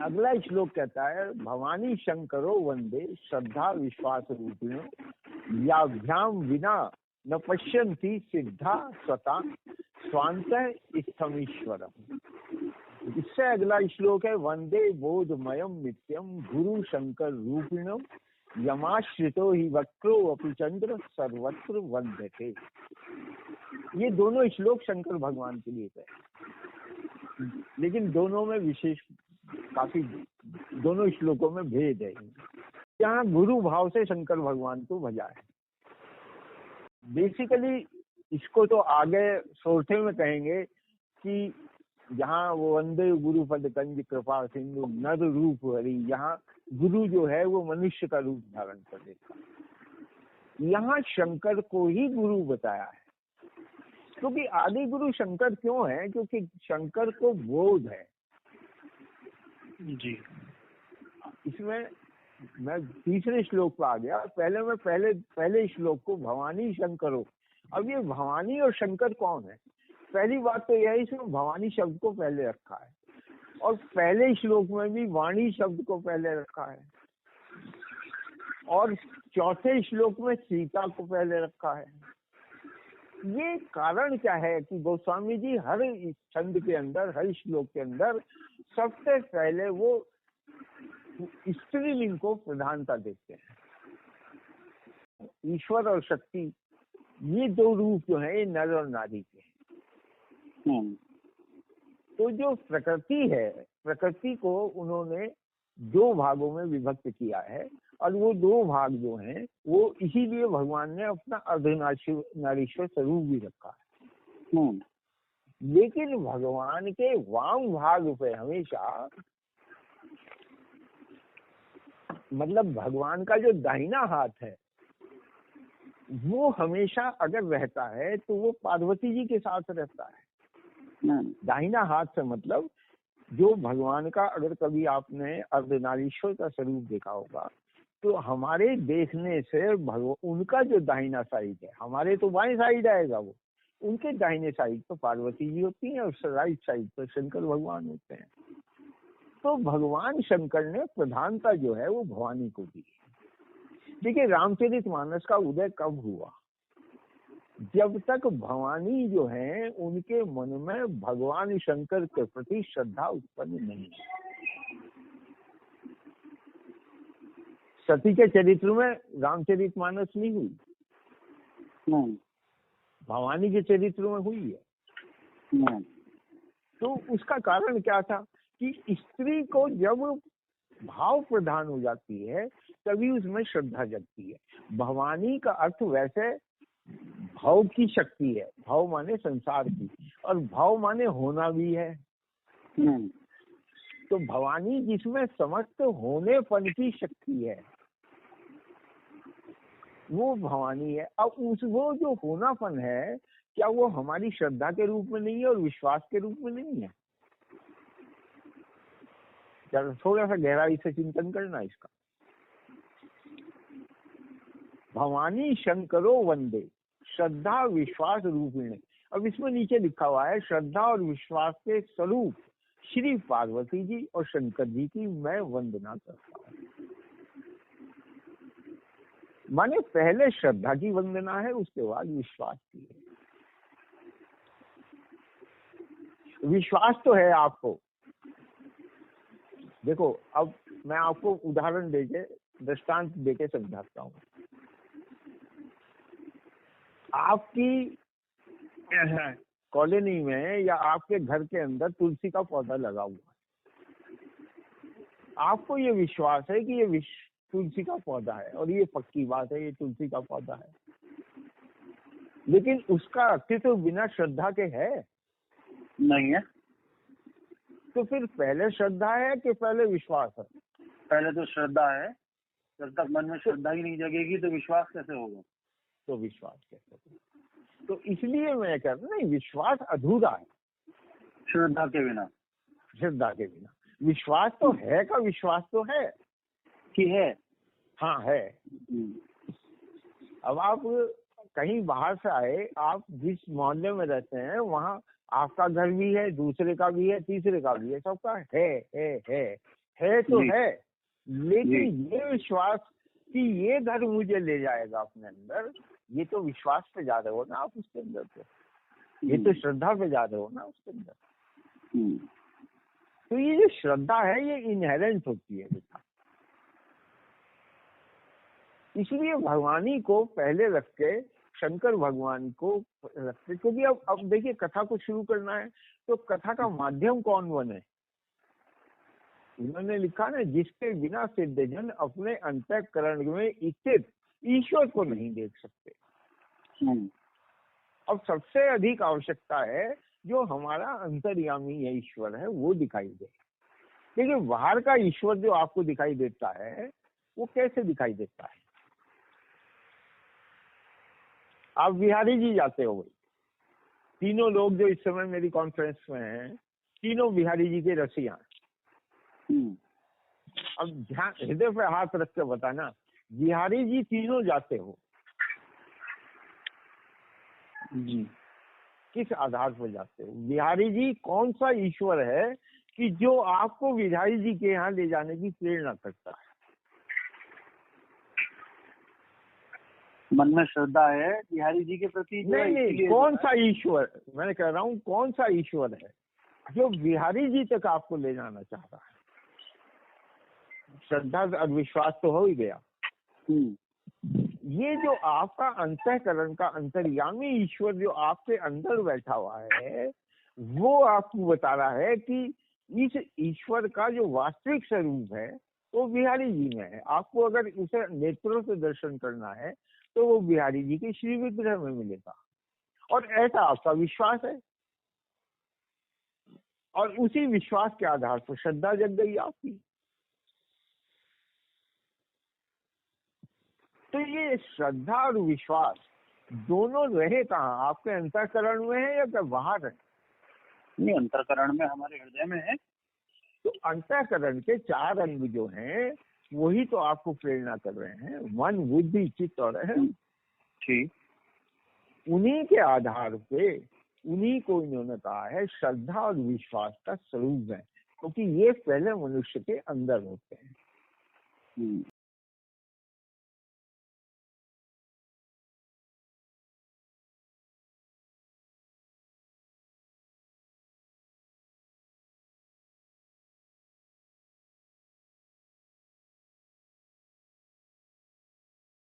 अगला श्लोक कहता है, भवानी शंकरो वंदे श्रद्धा विश्वास रूपिणो याभ्याम विना न पश्यन्ति सिद्धा स्वता स्वांत इत्थमीश्वरम्। इससे अगला श्लोक है, वंदे बोधमयम नित्यम गुरु शंकर रूपिणो यमाश्रितो ही वक्रो अपि चंद्र सर्वत्र वंदते। ये दोनों श्लोक शंकर भगवान के लिए है, लेकिन दोनों में विशेष काफी, दोनों श्लोकों में भेद है। यहाँ गुरु भाव से शंकर भगवान को भजा है। बेसिकली इसको तो आगे चौथे में कहेंगे कि जहाँ वो वंदे गुरु पद कंज कृपा सिंधु नर रूप हरि, यहाँ गुरु जो है वो मनुष्य का रूप धारण कर देता है। यहाँ शंकर को ही गुरु बताया है, क्योंकि आदि गुरु शंकर क्यों है? क्योंकि शंकर को बोध है जी। इसमें मैं तीसरे श्लोक पर आ गया। पहले श्लोक को भवानी शंकरो। अब ये भवानी और शंकर कौन है? पहली बात तो यह है, इसमें भवानी शब्द को पहले रखा है, और पहले श्लोक में भी वाणी शब्द को पहले रखा है, और चौथे श्लोक में सीता को पहले रखा है। ये कारण क्या है कि गोस्वामी जी हर छंद के अंदर, हर श्लोक के अंदर सबसे पहले वो स्त्रीलिंग को प्रधानता देते हैं। ईश्वर और शक्ति, ये दो रूप जो है, ये नर और नारी के हैं। तो जो प्रकृति है, प्रकृति को उन्होंने दो भागों में विभक्त किया है, और वो दो भाग जो हैं वो इसीलिए भगवान ने अपना अर्धनारीश्वर स्वरूप भी रखा है। लेकिन भगवान के वाम भाग पे हमेशा, मतलब भगवान का जो दाहिना हाथ है वो हमेशा अगर रहता है तो वो पार्वती जी के साथ रहता है। दाहिना हाथ से मतलब जो भगवान का, अगर कभी आपने अर्धनारीश्वर का स्वरूप देखा होगा तो हमारे देखने से उनका जो दाहिना साइड है, हमारे तो बाएं साइड आएगा, वो उनके दाहिने साइड तो पार्वती जी होती हैं और राइट साइड पर शंकर भगवान होते हैं। तो भगवान शंकर ने प्रधानता जो है वो भवानी को दी। देखिए रामचरितमानस का उदय कब हुआ? जब तक भवानी जो है उनके मन में भगवान शंकर के प्रति श्रद्धा उत्पन्न नहीं। सती के चरित्र में रामचरितमानस नहीं हुई, भवानी के चरित्र में हुई है। तो उसका कारण क्या था कि स्त्री को जब भाव प्रधान हो जाती है तभी उसमें श्रद्धा जगती है। भवानी का अर्थ वैसे भाव की शक्ति है, भाव माने संसार की, और भाव माने होना भी है। तो भवानी जिसमें समस्त होनेपन की शक्ति है वो भवानी है। अब वो जो होनापन है, क्या वो हमारी श्रद्धा के रूप में नहीं है और विश्वास के रूप में नहीं है? थोड़ा सा गहराई से चिंतन करना इसका। भवानी शंकरो वंदे श्रद्धा विश्वास रूपिणी। अब इसमें नीचे लिखा हुआ है, श्रद्धा और विश्वास के स्वरूप श्री पार्वती जी और शंकर जी की मैं वंदना करता हूँ। माने पहले श्रद्धा की वंदना है, उसके बाद विश्वास की है। विश्वास तो है आपको। देखो अब मैं आपको उदाहरण देके, दृष्टांत देके समझाता हूँ। आपकी कॉलोनी में या आपके घर के अंदर तुलसी का पौधा लगा हुआ है। आपको ये विश्वास है कि ये तुलसी का पौधा है, और ये पक्की बात है, ये तुलसी का पौधा है। लेकिन उसका अस्तित्व बिना श्रद्धा के है? नहीं है। तो फिर पहले श्रद्धा है कि पहले विश्वास है? पहले तो श्रद्धा है। जब तक मन में श्रद्धा ही नहीं जगेगी तो विश्वास कैसे होगा? तो विश्वास कैसे होगा? तो इसलिए मैं कहता हूँ, नहीं, विश्वास अधूरा है श्रद्धा के बिना। श्रद्धा के बिना विश्वास तो है का विश्वास तो है कि है। हाँ है। अब आप कहीं बाहर से आए, आप जिस मोहल्ले में रहते हैं वहाँ आपका घर भी है, दूसरे का भी है, तीसरे का भी है, सबका है है तो है, लेकिन ये विश्वास कि ये धर्म मुझे ले जाएगा अपने अंदर, ये तो विश्वास पे जा रहे हो ना आप उसके अंदर, तो ये तो श्रद्धा पे जा रहे हो ना उसके अंदर। तो ये जो श्रद्धा है ये इनहेरेंट होती है बेटा। इसलिए भगवानी को पहले रख के, शंकर भगवान को रख के, क्योंकि अब देखिए कथा को शुरू करना है तो कथा का माध्यम कौन बने। उन्होंने लिखा ना, जिसके बिना सिद्धजन अपने अंतःकरण में स्थित ईश्वर को नहीं देख सकते। अब सबसे अधिक आवश्यकता है जो हमारा अंतर्यामी है ईश्वर है वो दिखाई दे। लेकिन बाहर का ईश्वर जो आपको दिखाई देता है वो कैसे दिखाई देता है? आप बिहारी जी जाते हो, भाई तीनों लोग जो इस समय मेरी कॉन्फ्रेंस में हैं, तीनों बिहारी जी के रसिया हैं। अब ध्यान, हृदय पे हाथ रख के बताना, बिहारी जी तीनों जाते हो जी, किस आधार पर जाते हो? बिहारी जी कौन सा ईश्वर है कि जो आपको बिहारी जी के यहाँ ले जाने की प्रेरणा करता है? मन में श्रद्धा है बिहारी जी के प्रति। नहीं, कौन सा ईश्वर, मैं कह रहा हूँ कौन सा ईश्वर है जो बिहारी जी तक आपको ले जाना चाह रहा है? श्रद्धा और विश्वास तो हो ही गया। ये जो आपका अंतःकरण का अंतर्यामी ईश्वर जो आपके अंदर बैठा हुआ है वो आपको बता रहा है कि इस ईश्वर का जो वास्तविक स्वरूप है वो बिहारी जी में है। आपको अगर उसे नेत्रों से दर्शन करना है तो वो बिहारी जी के श्री विग्रह में मिलेगा, और ऐसा आपका विश्वास है, और उसी विश्वास के आधार पर श्रद्धा जग गई आपकी। तो ये श्रद्धा और विश्वास दोनों रहे कहाँ? आपके अंतःकरण में है या क्या बाहर है? नहीं, अंतःकरण में, हमारे हृदय में है। तो अंतःकरण के 4 अंग जो हैं वही तो आपको प्रेरणा कर रहे हैं, मन, बुद्धि, चित्त और अहम। ठीक, उन्हीं के आधार पे उन्हीं को इन्होंने कहा है श्रद्धा और विश्वास का स्वरूप है, क्योंकि ये पहले मनुष्य के अंदर होते हैं।